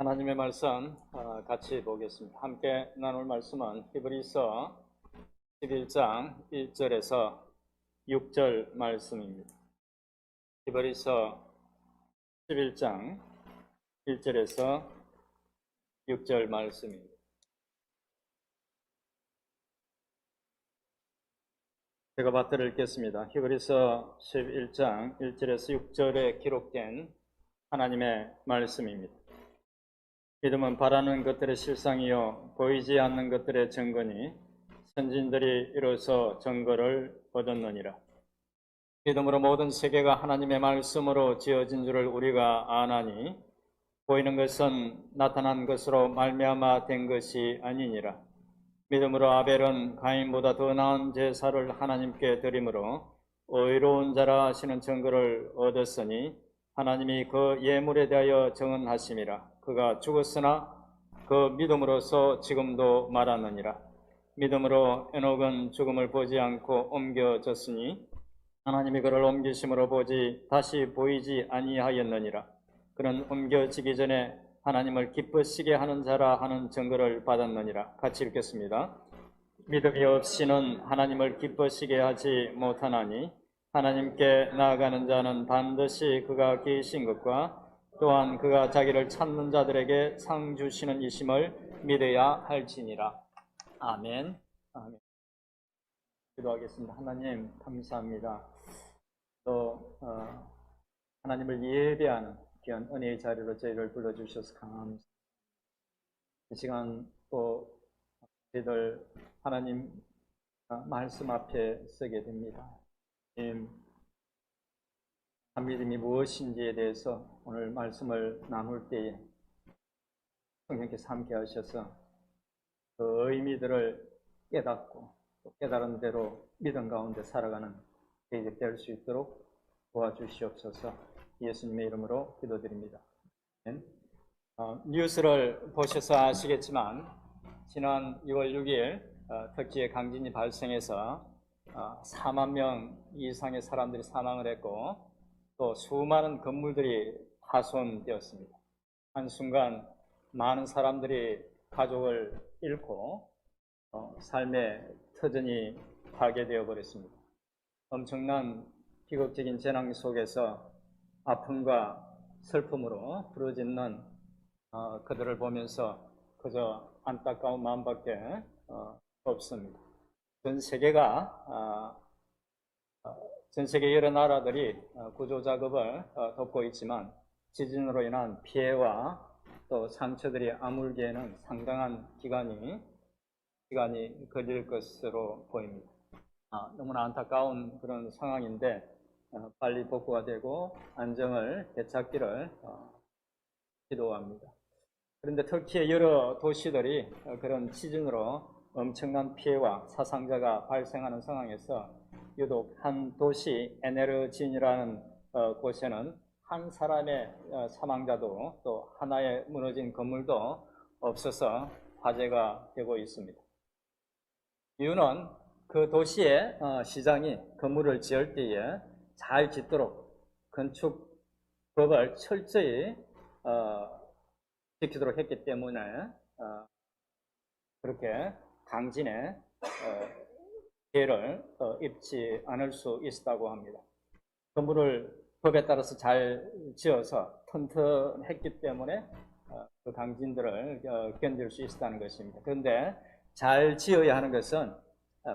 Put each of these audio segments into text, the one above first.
하나님의 말씀 같이 보겠습니다. 함께 나눌 말씀은 히브리서 11장 1절에서 6절 말씀입니다. 히브리서 11장 1절에서 6절 말씀입니다. 제가 받들어 읽겠습니다. 히브리서 11장 1절에서 6절에 기록된 하나님의 말씀입니다. 믿음은 바라는 것들의 실상이요 보이지 않는 것들의 증거니 선진들이 이로써 증거를 얻었느니라. 믿음으로 모든 세계가 하나님의 말씀으로 지어진 줄을 우리가 아나니 보이는 것은 나타난 것으로 말미암아 된 것이 아니니라. 믿음으로 아벨은 가인보다 더 나은 제사를 하나님께 드림으로 의로운 자라 하시는 증거를 얻었으니 하나님이 그 예물에 대하여 정언하심이라. 그가 죽었으나 그 믿음으로서 지금도 말하느니라. 믿음으로 에녹은 죽음을 보지 않고 옮겨졌으니 하나님이 그를 옮기심으로 보지 다시 보이지 아니하였느니라. 그는 옮겨지기 전에 하나님을 기쁘시게 하는 자라 하는 증거를 받았느니라. 같이 읽겠습니다. 믿음이 없이는 하나님을 기쁘시게 하지 못하나니 하나님께 나아가는 자는 반드시 그가 계신 것과 또한 그가 자기를 찾는 자들에게 상 주시는 이심을 믿어야 할지니라. 아멘. 아멘. 기도하겠습니다. 하나님 감사합니다. 또 하나님을 예배하는 귀한 은혜의 자리로 저희를 불러주셔서 감사합니다. 이 시간 또 저희들 하나님 말씀 앞에 서게 됩니다. 믿음이 무엇인지에 대해서 오늘 말씀을 나눌 때에 성령께서 함께 하셔서 그 의미들을 깨닫고 또 깨달은 대로 믿음 가운데 살아가는 저희들이 될 수 있도록 도와주시옵소서. 예수님의 이름으로 기도드립니다. 뉴스를 보셔서 아시겠지만 지난 6월 6일 터키에 강진이 발생해서 4만 명 이상의 사람들이 사망을 했고 또 수많은 건물들이 파손되었습니다. 한순간 많은 사람들이 가족을 잃고 삶의 터전이 파괴되어 버렸습니다. 엄청난 비극적인 재난 속에서 아픔과 슬픔으로 부르짖는 그들을 보면서 그저 안타까운 마음밖에 없습니다. 전 세계 여러 나라들이 구조 작업을 돕고 있지만 지진으로 인한 피해와 또 상처들이 아물기에는 상당한 기간이 걸릴 것으로 보입니다. 너무나 안타까운 그런 상황인데 빨리 복구가 되고 안정을 되찾기를 기도합니다. 그런데 터키의 여러 도시들이 그런 지진으로 엄청난 피해와 사상자가 발생하는 상황에서 유독 한 도시 에네르진이라는 곳에는 한 사람의 사망자도 또 하나의 무너진 건물도 없어서 화제가 되고 있습니다. 이유는 그 도시의 시장이 건물을 지을 때에 잘 짓도록 건축법을 철저히 지키도록 했기 때문에 그렇게 강진에 피해를 입지 않을 수 있었다고 합니다. 건물을 법에 따라서 잘 지어서 튼튼했기 때문에 그 강진들을 견딜 수 있었다는 것입니다. 그런데 잘 지어야 하는 것은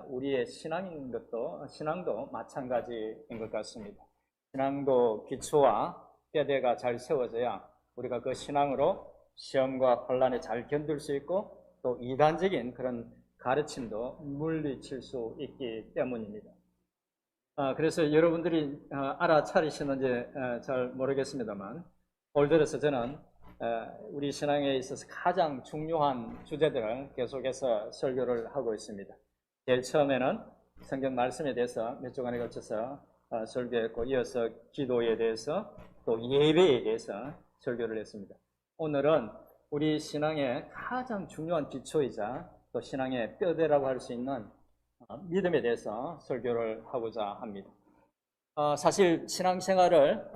우리의 신앙도 마찬가지인 것 같습니다. 신앙도 기초와 뼈대가 잘 세워져야 우리가 그 신앙으로 시험과 혼란에 잘 견딜 수 있고 또 이단적인 그런 가르침도 물리칠 수 있기 때문입니다. 그래서 여러분들이 알아차리시는지 잘 모르겠습니다만 올 들어서 저는 우리 신앙에 있어서 가장 중요한 주제들을 계속해서 설교를 하고 있습니다. 제일 처음에는 성경 말씀에 대해서 몇 주간에 걸쳐서 설교했고 이어서 기도에 대해서 또 예배에 대해서 설교를 했습니다. 오늘은 우리 신앙의 가장 중요한 기초이자 또 신앙의 뼈대라고 할 수 있는 믿음에 대해서 설교를 하고자 합니다. 사실 신앙생활을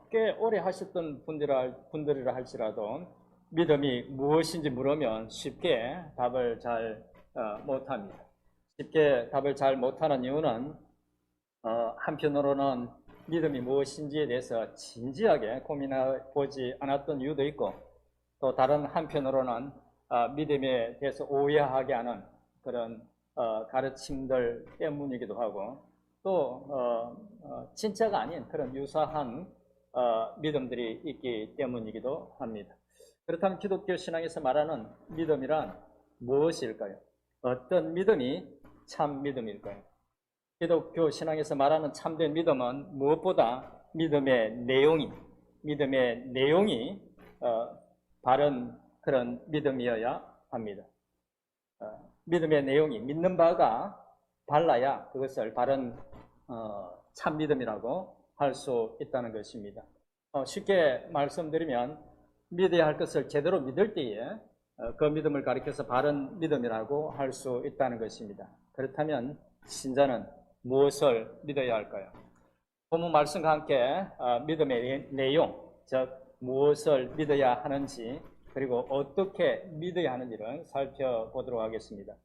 꽤 오래 하셨던 분들이라 할지라도 믿음이 무엇인지 물으면 쉽게 답을 잘 못합니다. 쉽게 답을 잘 못하는 이유는 한편으로는 믿음이 무엇인지에 대해서 진지하게 고민해 보지 않았던 이유도 있고, 또 다른 한편으로는 믿음에 대해서 오해하게 하는 그런 가르침들 때문이기도 하고, 또 진짜가 아닌 그런 유사한 믿음들이 있기 때문이기도 합니다. 그렇다면 기독교 신앙에서 말하는 믿음이란 무엇일까요? 어떤 믿음이 참 믿음일까요? 기독교 신앙에서 말하는 참된 믿음은 무엇보다 믿음의 내용이 바른 그런 믿음이어야 합니다. 믿음의 내용이 믿는 바가 달라야 그것을 바른 참 믿음이라고 할 수 있다는 것입니다. 쉽게 말씀드리면 믿어야 할 것을 제대로 믿을 때에 그 믿음을 가리켜서 바른 믿음이라고 할 수 있다는 것입니다. 그렇다면 신자는 무엇을 믿어야 할까요? 본문 말씀과 함께 믿음의 내용, 즉 무엇을 믿어야 하는지, 그리고 어떻게 믿어야 하는지를 살펴보도록 하겠습니다.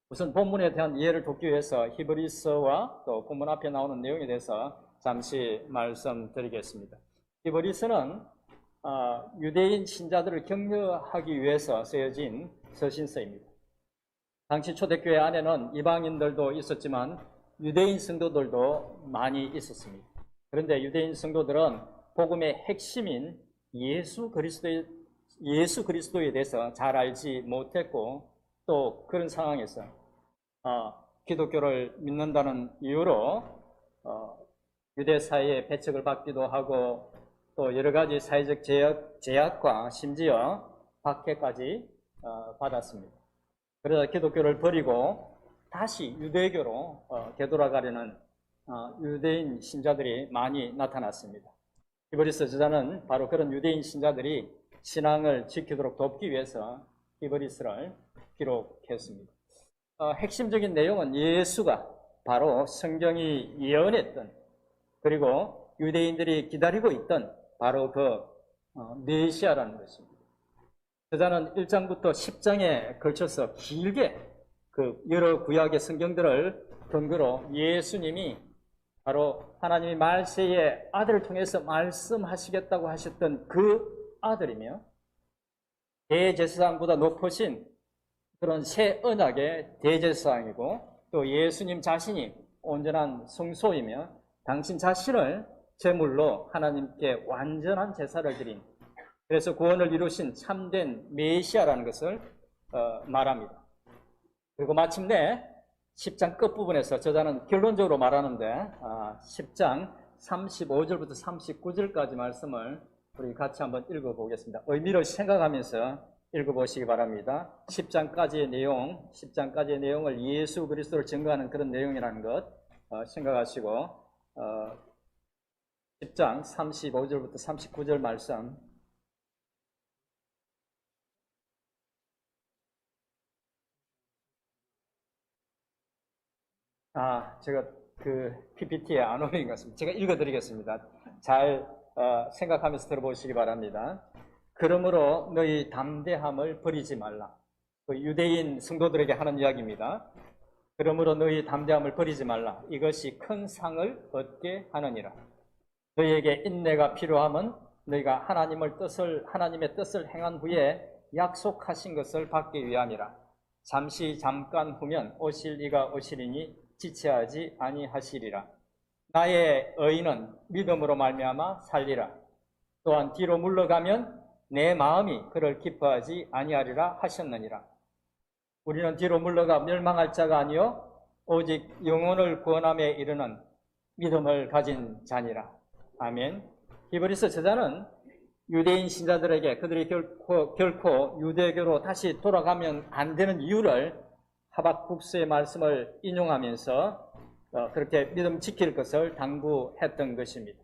우선 본문에 대한 이해를 돕기 위해서 히브리서와 또 본문 앞에 나오는 내용에 대해서 잠시 말씀드리겠습니다. 히브리서는 유대인 신자들을 격려하기 위해서 쓰여진 서신서입니다. 당시 초대교회 안에는 이방인들도 있었지만 유대인 성도들도 많이 있었습니다. 그런데 유대인 성도들은 복음의 핵심인 예수 그리스도에 대해서 잘 알지 못했고, 또 그런 상황에서 기독교를 믿는다는 이유로 유대 사회에 배척을 받기도 하고, 또 여러 가지 사회적 제약과 심지어 박해까지 받았습니다. 그러다 기독교를 버리고 다시 유대교로 되돌아가려는 유대인 신자들이 많이 나타났습니다. 히브리서 저자는 바로 그런 유대인 신자들이 신앙을 지키도록 돕기 위해서 히브리서를 기록했습니다. 핵심적인 내용은 예수가 바로 성경이 예언했던, 그리고 유대인들이 기다리고 있던 바로 그 메시아라는 것입니다. 저자는 1장부터 10장에 걸쳐서 길게 그 여러 구약의 성경들을 근거로 예수님이 바로 하나님이 말세에 아들을 통해서 말씀하시겠다고 하셨던 그 아들이며, 대제사장보다 높으신 그런 새 언약의 대제사장이고, 또 예수님 자신이 온전한 성소이며 당신 자신을 제물로 하나님께 완전한 제사를 드린, 그래서 구원을 이루신 참된 메시아라는 것을 말합니다. 그리고 마침내 10장 끝부분에서 저자는 결론적으로 말하는데 10장 35절부터 39절까지 말씀을 우리 같이 한번 읽어보겠습니다. 의미를 생각하면서 읽어보시기 바랍니다. 10장까지의 내용을 예수 그리스도를 증거하는 그런 내용이라는 것 생각하시고 10장 35절부터 39절 말씀 제가 그 PPT에 안 올린 것 같습니다. 제가 읽어드리겠습니다. 잘 생각하면서 들어보시기 바랍니다. 그러므로 너희 담대함을 버리지 말라. 그 유대인 성도들에게 하는 이야기입니다. 그러므로 너희 담대함을 버리지 말라. 이것이 큰 상을 얻게 하느니라. 너희에게 인내가 필요함은 너희가 하나님의 뜻을 행한 후에 약속하신 것을 받기 위함이라. 잠깐 후면 오실 이가 오시리니 지체하지 아니하시리라. 나의 의인은 믿음으로 말미암아 살리라. 또한 뒤로 물러가면 내 마음이 그를 기뻐하지 아니하리라 하셨느니라. 우리는 뒤로 물러가 멸망할 자가 아니요 오직 영혼을 구원함에 이르는 믿음을 가진 자니라. 아멘. 히브리서 저자는 유대인 신자들에게 그들이 결코 유대교로 다시 돌아가면 안 되는 이유를 하박국서의 말씀을 인용하면서 그렇게 믿음 지킬 것을 당부했던 것입니다.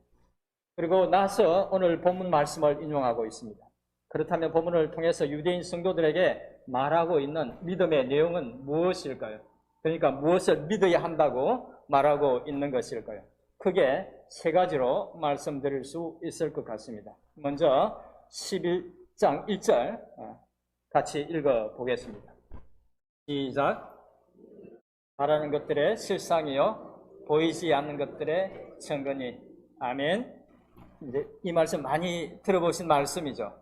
그리고 나서 오늘 본문 말씀을 인용하고 있습니다. 그렇다면 본문을 통해서 유대인 성도들에게 말하고 있는 믿음의 내용은 무엇일까요? 그러니까 무엇을 믿어야 한다고 말하고 있는 것일까요? 크게 세 가지로 말씀드릴 수 있을 것 같습니다. 먼저 10장 1절 같이 읽어보겠습니다. 시작. 바라는 것들의 실상이요 보이지 않는 것들의 증거니. 아멘. 이제 이 말씀 많이 들어보신 말씀이죠.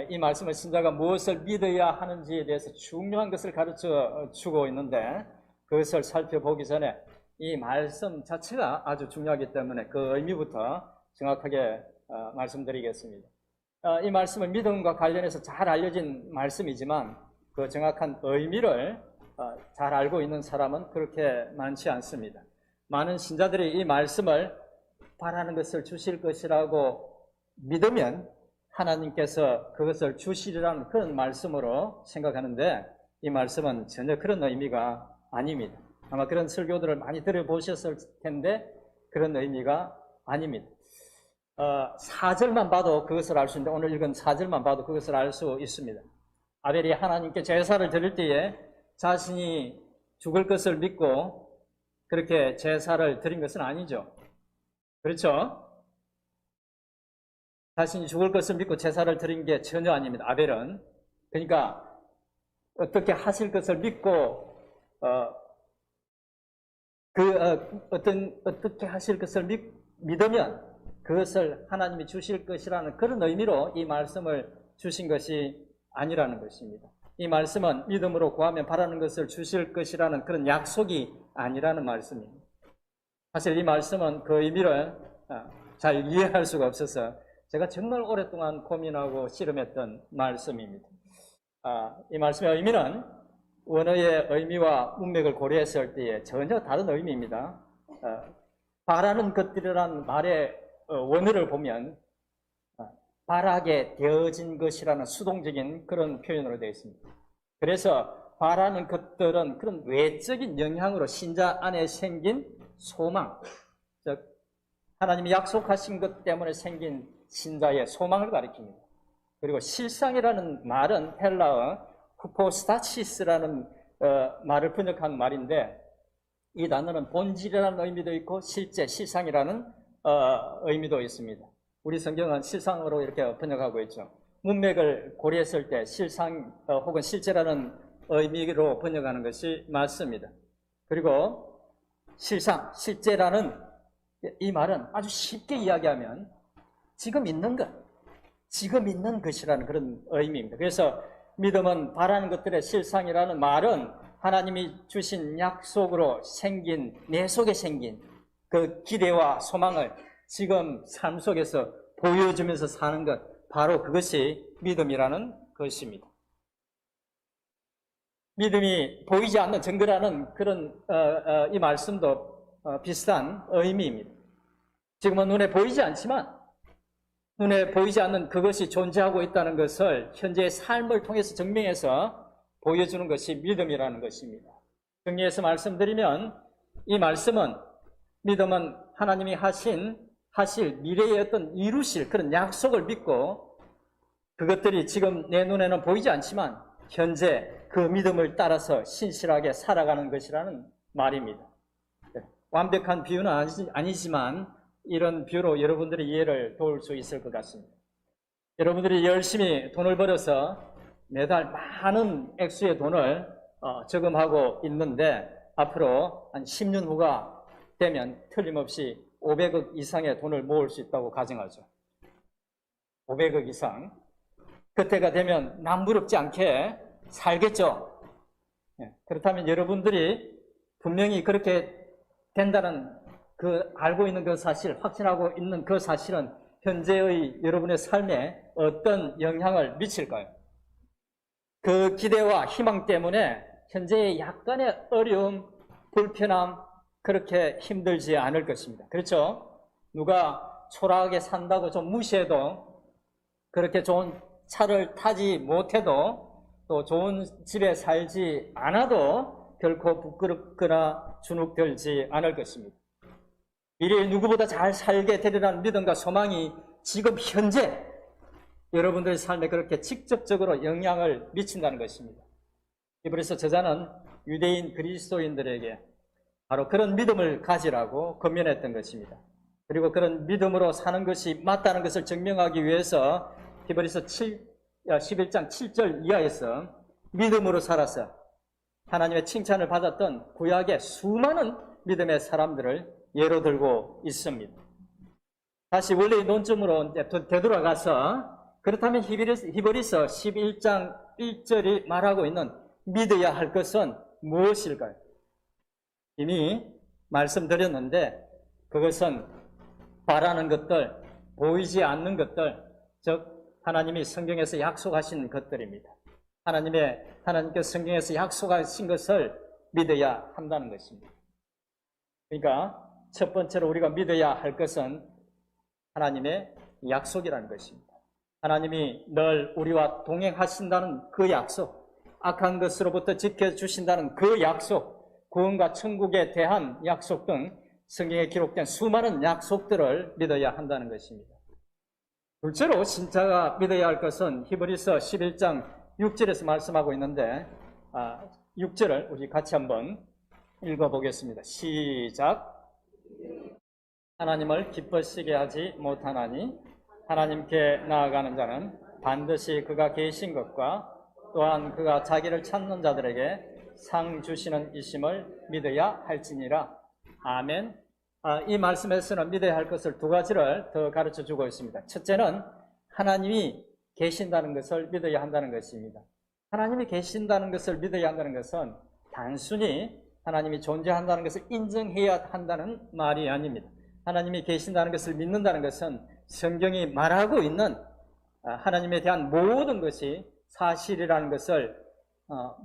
이 말씀은 신자가 무엇을 믿어야 하는지에 대해서 중요한 것을 가르쳐 주고 있는데, 그것을 살펴보기 전에 이 말씀 자체가 아주 중요하기 때문에 그 의미부터 정확하게 말씀드리겠습니다. 이 말씀은 믿음과 관련해서 잘 알려진 말씀이지만 그 정확한 의미를 잘 알고 있는 사람은 그렇게 많지 않습니다. 많은 신자들이 이 말씀을 바라는 것을 주실 것이라고 믿으면 하나님께서 그것을 주시리라는 그런 말씀으로 생각하는데, 이 말씀은 전혀 그런 의미가 아닙니다. 아마 그런 설교들을 많이 들어보셨을 텐데 그런 의미가 아닙니다. 4절만 봐도 그것을 알 수 있는데, 오늘 읽은 4절만 봐도 그것을 알 수 있습니다. 아벨이 하나님께 제사를 드릴 때에 자신이 죽을 것을 믿고 그렇게 제사를 드린 것은 아니죠. 그렇죠? 자신이 죽을 것을 믿고 제사를 드린 게 전혀 아닙니다. 아벨은. 그러니까 어떻게 하실 것을 믿고 어떻게 하실 것을 믿으면 그것을 하나님이 주실 것이라는 그런 의미로 이 말씀을 주신 것이 아니라는 것입니다. 이 말씀은 믿음으로 구하면 바라는 것을 주실 것이라는 그런 약속이 아니라는 말씀입니다. 사실 이 말씀은 그 의미를 잘 이해할 수가 없어서 제가 정말 오랫동안 고민하고 씨름했던 말씀입니다. 이 말씀의 의미는 원어의 의미와 문맥을 고려했을 때에 전혀 다른 의미입니다. 바라는 것들이라는 말의 원어를 보면 바라게 되어진 것이라는 수동적인 그런 표현으로 되어 있습니다. 그래서 바라는 것들은 그런 외적인 영향으로 신자 안에 생긴 소망, 즉 하나님이 약속하신 것 때문에 생긴 신자의 소망을 가리킵니다. 그리고 실상이라는 말은 헬라어 후포스타치스라는 말을 번역한 말인데, 이 단어는 본질이라는 의미도 있고 실제, 실상이라는 의미도 있습니다. 우리 성경은 실상으로 이렇게 번역하고 있죠. 문맥을 고려했을 때 실상 혹은 실제라는 의미로 번역하는 것이 맞습니다. 그리고 실상, 실제라는 이 말은 아주 쉽게 이야기하면 지금 있는 것, 지금 있는 것이라는 그런 의미입니다. 그래서 믿음은 바라는 것들의 실상이라는 말은 하나님이 주신 약속으로 생긴, 내 속에 생긴 그 기대와 소망을 지금 삶 속에서 보여주면서 사는 것, 바로 그것이 믿음이라는 것입니다. 믿음이 보이지 않는 증거라는 그런 이 말씀도 비슷한 의미입니다. 지금은 눈에 보이지 않지만 눈에 보이지 않는 그것이 존재하고 있다는 것을 현재의 삶을 통해서 증명해서 보여주는 것이 믿음이라는 것입니다. 정리해서 말씀드리면 이 말씀은 믿음은 하나님이 하실 미래의 어떤 이루실 그런 약속을 믿고 그것들이 지금 내 눈에는 보이지 않지만 현재 그 믿음을 따라서 신실하게 살아가는 것이라는 말입니다. 완벽한 비유는 아니지만 이런 비유로 여러분들의 이해를 도울 수 있을 것 같습니다. 여러분들이 열심히 돈을 벌어서 매달 많은 액수의 돈을 저금하고 있는데 앞으로 한 10년 후가 되면 틀림없이 500억 이상의 돈을 모을 수 있다고 가정하죠. 500억 이상. 그때가 되면 남부럽지 않게 살겠죠. 그렇다면 여러분들이 분명히 그렇게 된다는 그 알고 있는 그 사실, 확신하고 있는 그 사실은 현재의 여러분의 삶에 어떤 영향을 미칠까요? 그 기대와 희망 때문에 현재의 약간의 어려움, 불편함, 그렇게 힘들지 않을 것입니다. 그렇죠? 누가 초라하게 산다고 좀 무시해도, 그렇게 좋은 차를 타지 못해도, 또 좋은 집에 살지 않아도 결코 부끄럽거나 주눅들지 않을 것입니다. 미래에 누구보다 잘 살게 되리라는 믿음과 소망이 지금 현재 여러분들의 삶에 그렇게 직접적으로 영향을 미친다는 것입니다. 히브리서 저자는 유대인 그리스도인들에게 바로 그런 믿음을 가지라고 권면했던 것입니다. 그리고 그런 믿음으로 사는 것이 맞다는 것을 증명하기 위해서 히브리서 11장 7절 이하에서 믿음으로 살아서 하나님의 칭찬을 받았던 구약의 수많은 믿음의 사람들을 예로 들고 있습니다. 다시 원래의 논점으로 되돌아가서 그렇다면 히브리서 11장 1절이 말하고 있는 믿어야 할 것은 무엇일까요? 이미 말씀드렸는데 그것은 바라는 것들, 보이지 않는 것들, 즉 하나님이 성경에서 약속하신 것들입니다. 하나님께서 성경에서 약속하신 것을 믿어야 한다는 것입니다. 그러니까 첫 번째로 우리가 믿어야 할 것은 하나님의 약속이라는 것입니다. 하나님이 늘 우리와 동행하신다는 그 약속, 악한 것으로부터 지켜주신다는 그 약속, 구원과 천국에 대한 약속 등 성경에 기록된 수많은 약속들을 믿어야 한다는 것입니다. 둘째로 신자가 믿어야 할 것은 히브리서 11장 6절에서 말씀하고 있는데 6절을 우리 같이 한번 읽어보겠습니다. 시작. 하나님을 기쁘시게 하지 못하나니 하나님께 나아가는 자는 반드시 그가 계신 것과 또한 그가 자기를 찾는 자들에게 상 주시는 이심을 믿어야 할지니라. 아멘. 이 말씀에서는 믿어야 할 것을 두 가지를 더 가르쳐 주고 있습니다. 첫째는 하나님이 계신다는 것을 믿어야 한다는 것입니다. 하나님이 계신다는 것을 믿어야 한다는 것은 단순히 하나님이 존재한다는 것을 인정해야 한다는 말이 아닙니다. 하나님이 계신다는 것을 믿는다는 것은 성경이 말하고 있는 하나님에 대한 모든 것이 사실이라는 것을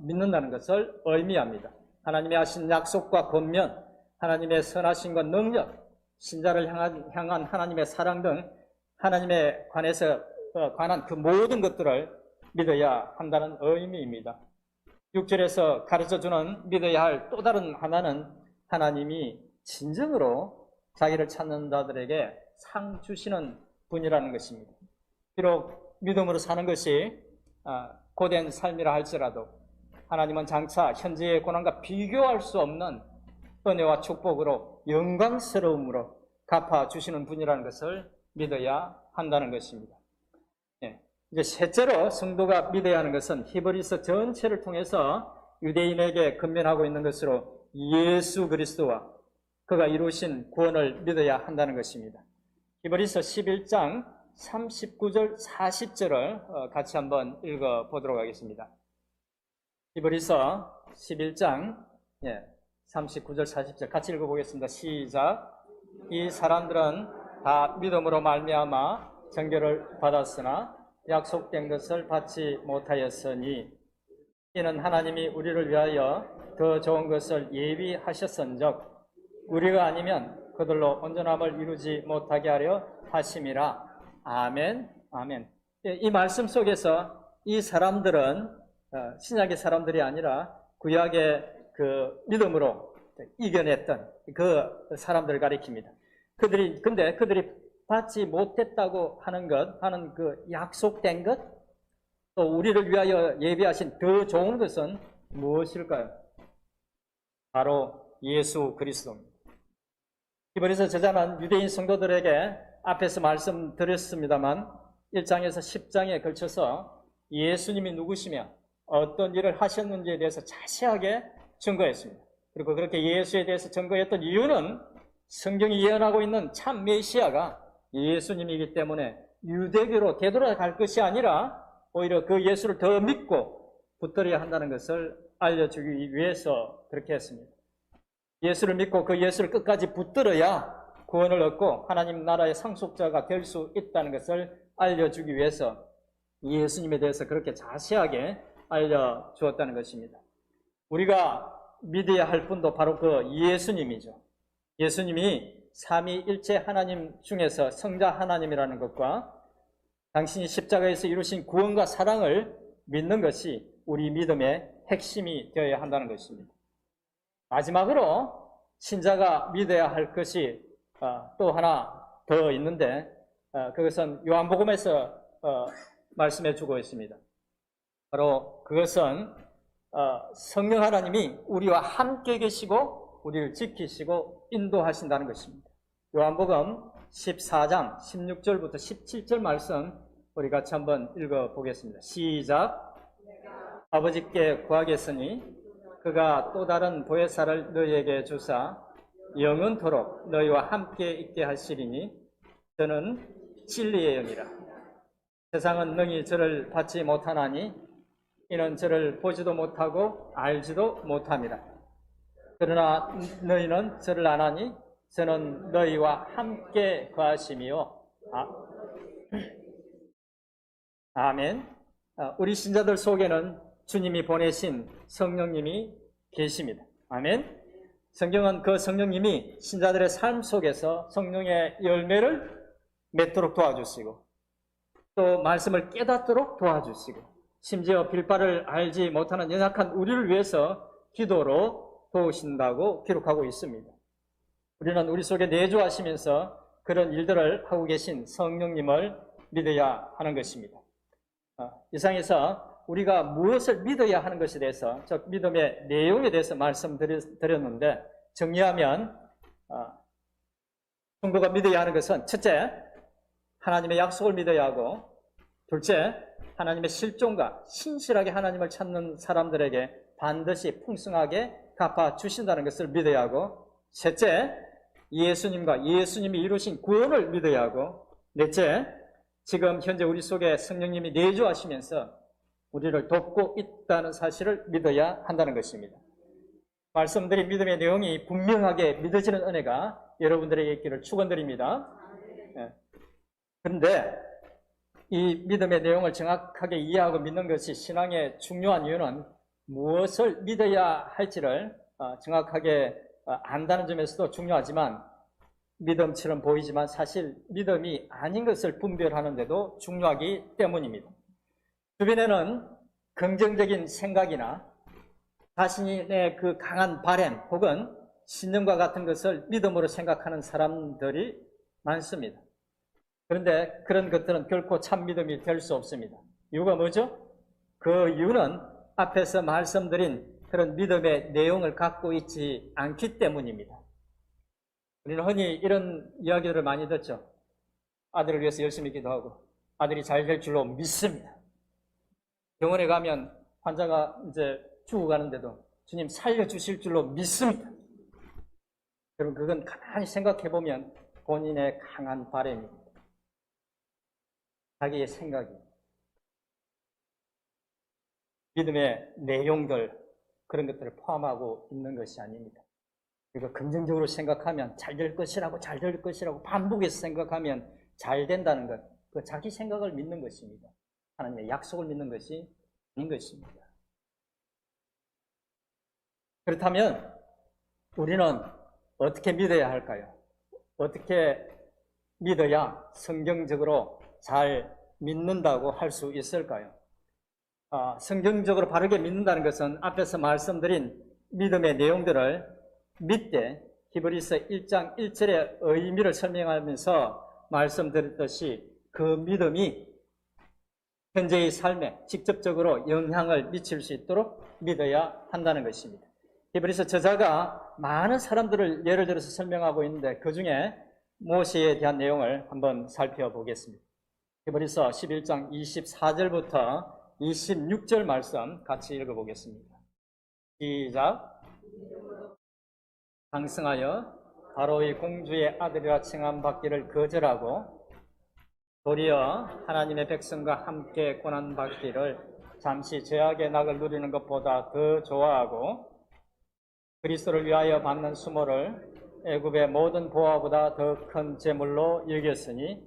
믿는다는 것을 의미합니다. 하나님이 하신 약속과 권면, 하나님의 선하심과 능력, 신자를 향한 하나님의 사랑 등 하나님에 관한 그 모든 것들을 믿어야 한다는 의미입니다. 6절에서 가르쳐주는 믿어야 할 또 다른 하나는 하나님이 진정으로 자기를 찾는 자들에게 상 주시는 분이라는 것입니다. 비록 믿음으로 사는 것이 고된 삶이라 할지라도 하나님은 장차 현재의 고난과 비교할 수 없는 은혜와 축복으로 영광스러움으로 갚아주시는 분이라는 것을 믿어야 한다는 것입니다. 이제 셋째로 성도가 믿어야 하는 것은 히브리서 전체를 통해서 유대인에게 근면하고 있는 것으로 예수 그리스도와 그가 이루신 구원을 믿어야 한다는 것입니다. 히브리서 11장 39절 40절을 같이 한번 읽어보도록 하겠습니다. 히브리서 11장 39절 40절 같이 읽어보겠습니다. 시작. 이 사람들은 다 믿음으로 말미암아 정결을 받았으나 약속된 것을 받지 못하였으니 이는 하나님이 우리를 위하여 더 좋은 것을 예비하셨은즉 우리가 아니면 그들로 온전함을 이루지 못하게 하려 하심이라. 아멘. 아멘. 이 말씀 속에서 이 사람들은 신약의 사람들이 아니라 구약의 그 믿음으로 이겨냈던 그 사람들을 가리킵니다. 근데 그들이 받지 못했다고 하는 그 약속된 것, 또 우리를 위하여 예비하신 더 좋은 것은 무엇일까요? 바로 예수 그리스도입니다. 히브리서 저자는 유대인 성도들에게 앞에서 말씀드렸습니다만 1장에서 10장에 걸쳐서 예수님이 누구시며 어떤 일을 하셨는지에 대해서 자세하게 증거했습니다. 그리고 그렇게 예수에 대해서 증거했던 이유는 성경이 예언하고 있는 참 메시아가 예수님이기 때문에 유대교로 되돌아갈 것이 아니라 오히려 그 예수를 더 믿고 붙들어야 한다는 것을 알려주기 위해서 그렇게 했습니다. 예수를 믿고 그 예수를 끝까지 붙들어야 구원을 얻고 하나님 나라의 상속자가 될 수 있다는 것을 알려주기 위해서 예수님에 대해서 그렇게 자세하게 알려주었다는 것입니다. 우리가 믿어야 할 분도 바로 그 예수님이죠. 예수님이 삼위일체 하나님 중에서 성자 하나님이라는 것과 당신이 십자가에서 이루신 구원과 사랑을 믿는 것이 우리 믿음의 핵심이 되어야 한다는 것입니다. 마지막으로 신자가 믿어야 할 것이 또 하나 더 있는데 그것은 요한복음에서 말씀해 주고 있습니다. 바로 그것은 성령 하나님이 우리와 함께 계시고 우리를 지키시고 인도하신다는 것입니다. 요한복음 14장 16절부터 17절 말씀 우리 같이 한번 읽어보겠습니다. 시작. 아버지께 구하겠으니 그가 또 다른 보혜사를 너희에게 주사 영원토록 너희와 함께 있게 하시리니 저는 진리의 영이라. 세상은 능히 저를 받지 못하나니 이는 저를 보지도 못하고 알지도 못합니다. 그러나 너희는 저를 아나니 저는 너희와 함께 거하심이요. 아멘. 우리 신자들 속에는 주님이 보내신 성령님이 계십니다. 아멘. 성경은 그 성령님이 신자들의 삶 속에서 성령의 열매를 맺도록 도와주시고 또 말씀을 깨닫도록 도와주시고 심지어 빌바를 알지 못하는 연약한 우리를 위해서 기도로 도우신다고 기록하고 있습니다. 우리는 우리 속에 내주하시면서 그런 일들을 하고 계신 성령님을 믿어야 하는 것입니다. 이상에서 우리가 무엇을 믿어야 하는 것에 대해서, 즉 믿음의 내용에 대해서 말씀드렸는데 정리하면 성도가 믿어야 하는 것은 첫째, 하나님의 약속을 믿어야 하고, 둘째, 하나님의 실존과 신실하게 하나님을 찾는 사람들에게 반드시 풍성하게 갚아주신다는 것을 믿어야 하고, 셋째, 예수님과 예수님이 이루신 구원을 믿어야 하고, 넷째, 지금 현재 우리 속에 성령님이 내주하시면서 우리를 돕고 있다는 사실을 믿어야 한다는 것입니다. 말씀드린 믿음의 내용이 분명하게 믿어지는 은혜가 여러분들에게 있기를 축원드립니다. 그런데 이 믿음의 내용을 정확하게 이해하고 믿는 것이 신앙의 중요한 이유는 무엇을 믿어야 할지를 정확하게 안다는 점에서도 중요하지만 믿음처럼 보이지만 사실 믿음이 아닌 것을 분별하는 데도 중요하기 때문입니다. 주변에는 긍정적인 생각이나 자신의 그 강한 바램 혹은 신념과 같은 것을 믿음으로 생각하는 사람들이 많습니다. 그런데 그런 것들은 결코 참 믿음이 될 수 없습니다. 이유가 뭐죠? 그 이유는 앞에서 말씀드린 그런 믿음의 내용을 갖고 있지 않기 때문입니다. 우리는 흔히 이런 이야기들을 많이 듣죠. 아들을 위해서 열심히 기도하고 아들이 잘 될 줄로 믿습니다. 병원에 가면 환자가 이제 죽어가는데도 주님 살려주실 줄로 믿습니다. 여러분 그건 가만히 생각해 보면 본인의 강한 바람입니다. 자기의 생각이 믿음의 내용들 그런 것들을 포함하고 있는 것이 아닙니다. 그리고 긍정적으로 생각하면 잘 될 것이라고 반복해서 생각하면 잘 된다는 것, 그 자기 생각을 믿는 것입니다. 하나님의 약속을 믿는 것이 아닌 것입니다. 그렇다면 우리는 어떻게 믿어야 할까요? 어떻게 믿어야 성경적으로 잘 믿는다고 할 수 있을까요? 성경적으로 바르게 믿는다는 것은 앞에서 말씀드린 믿음의 내용들을 밑에 히브리서 1장 1절의 의미를 설명하면서 말씀드렸듯이 그 믿음이 현재의 삶에 직접적으로 영향을 미칠 수 있도록 믿어야 한다는 것입니다. 히브리서 저자가 많은 사람들을 예를 들어서 설명하고 있는데 그 중에 모세에 대한 내용을 한번 살펴보겠습니다. 히브리서 11장 24절부터 26절 말씀 같이 읽어보겠습니다. 시작. 상승하여 바로의 공주의 아들이라 칭함받기를 거절하고 도리어 하나님의 백성과 함께 고난받기를 잠시 죄악의 낙을 누리는 것보다 더 좋아하고 그리스도를 위하여 받는 수모를 애굽의 모든 보화보다 더 큰 재물로 여겼으니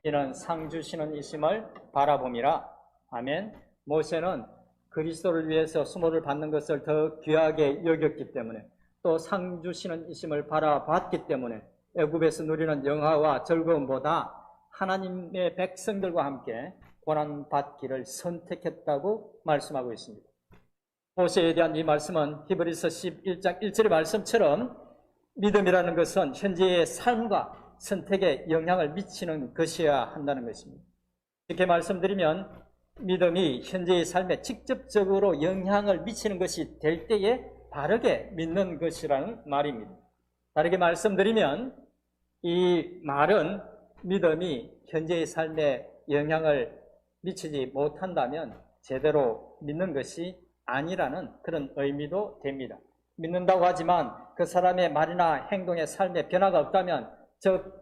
이는 상 주시는 이심을 바라봄이라. 아멘. 모세는 그리스도를 위해서 수모를 받는 것을 더 귀하게 여겼기 때문에 또 상 주시는 이심을 바라봤기 때문에 애굽에서 누리는 영화와 즐거움보다 하나님의 백성들과 함께 고난받기를 선택했다고 말씀하고 있습니다. 모세에 대한 이 말씀은 히브리서 11장 1절의 말씀처럼 믿음이라는 것은 현재의 삶과 선택에 영향을 미치는 것이어야 한다는 것입니다. 이렇게 말씀드리면 믿음이 현재의 삶에 직접적으로 영향을 미치는 것이 될 때에 바르게 믿는 것이라는 말입니다. 다르게 말씀드리면 이 말은 믿음이 현재의 삶에 영향을 미치지 못한다면 제대로 믿는 것이 아니라는 그런 의미도 됩니다. 믿는다고 하지만 그 사람의 말이나 행동의 삶에 변화가 없다면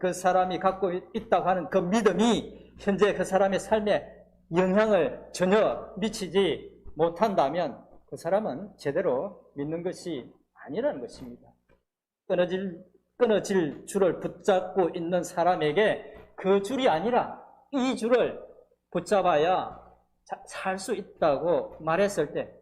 그 사람이 갖고 있다고 하는 그 믿음이 현재 그 사람의 삶에 영향을 전혀 미치지 못한다면 그 사람은 제대로 믿는 것이 아니라는 것입니다. 끊어질 줄을 붙잡고 있는 사람에게 그 줄이 아니라 이 줄을 붙잡아야 살 수 있다고 말했을 때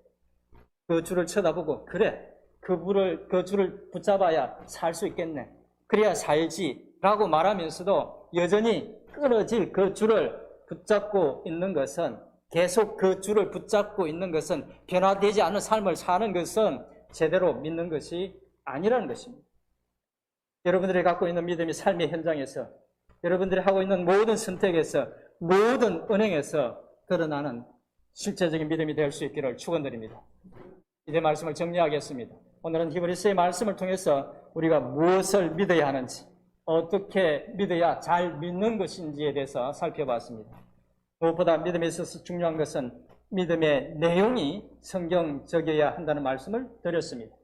그 줄을 쳐다보고 그래 그 줄을 붙잡아야 살 수 있겠네 그래야 살지 라고 말하면서도 여전히 끊어질 그 줄을 붙잡고 있는 것은 계속 그 줄을 붙잡고 있는 것은 변화되지 않은 삶을 사는 것은 제대로 믿는 것이 아니라는 것입니다. 여러분들이 갖고 있는 믿음이 삶의 현장에서 여러분들이 하고 있는 모든 선택에서 모든 은행에서 드러나는 실제적인 믿음이 될 수 있기를 축원드립니다. 이제 말씀을 정리하겠습니다. 오늘은 히브리서의 말씀을 통해서 우리가 무엇을 믿어야 하는지 어떻게 믿어야 잘 믿는 것인지에 대해서 살펴봤습니다. 무엇보다 믿음에 있어서 중요한 것은 믿음의 내용이 성경적이어야 한다는 말씀을 드렸습니다.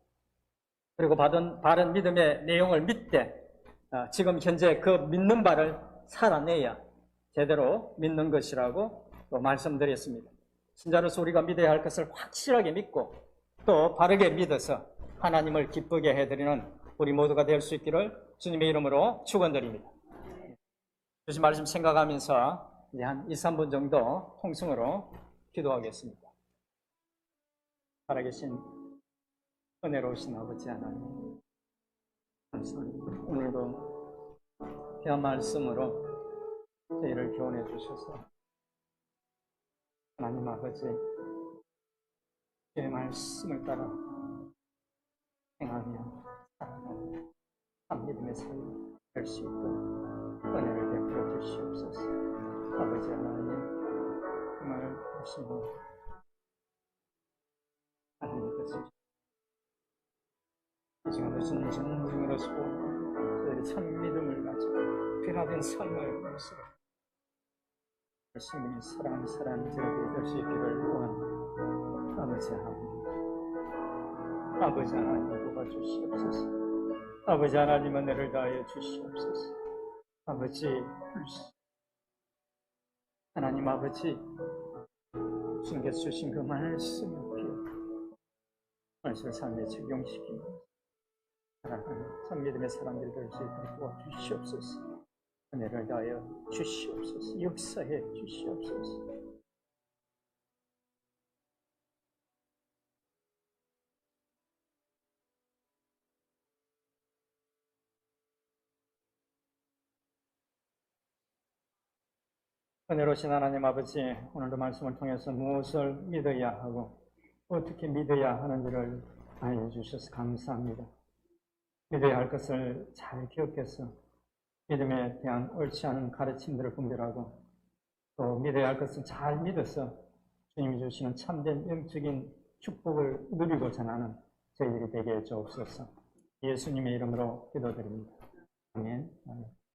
그리고 바른 믿음의 내용을 믿되 지금 현재 그 믿는 바를 살아내야 제대로 믿는 것이라고 또 말씀드렸습니다. 신자로서 우리가 믿어야 할 것을 확실하게 믿고 또 바르게 믿어서 하나님을 기쁘게 해드리는 우리 모두가 될 수 있기를 주님의 이름으로 축원드립니다. 주신 말씀 생각하면서 이제 한 2, 3분 정도 통성으로 기도하겠습니다. 살아계신 은혜로우신 아버지 하나님, 감사합니다. 오늘도 귀한 말씀으로 저희를 교훈해 주셔서 하나님 아버지 주의 말씀을 따라 행하며 살아가며 참 믿음의 삶을 될 수 있도록 은혜를 베풀어 주시옵소서. 아버지 하나님 정말 보시고 하나님께서 이 시간도 진정으로서 저희들이 참 믿음을 가지고 변화된 삶을 모습으로 예수님이 사랑하는 사람들에게 될 수 있기를 원합니다. 아버지 하나님, 아버지 하나님 도와주시옵소서. 아버지 하나님 은혜를 다하여 주시옵소서. 아버지 하나님 아버지 주님께서 주신 그 말씀을 기억하고 말씀을 삶에 적용시키고 살아가는 참 믿음의 사람들 될 수 있도록 도와주시옵소서. 은혜를 다하여 주시옵소서. 역사해 주시옵소서. 은혜로우신 하나님 아버지, 오늘도 말씀을 통해서 무엇을 믿어야 하고 어떻게 믿어야 하는지를 알려주셔서 감사합니다. 믿어야 할 것을 잘 기억해서 믿음에 대한 옳지 않은 가르침들을 분별하고 또 믿어야 할 것을 잘 믿어서 주님이 주시는 참된 영적인 축복을 누리고 전하는 저희들이 되게 해 주옵소서. 예수님의 이름으로 기도드립니다. 아멘.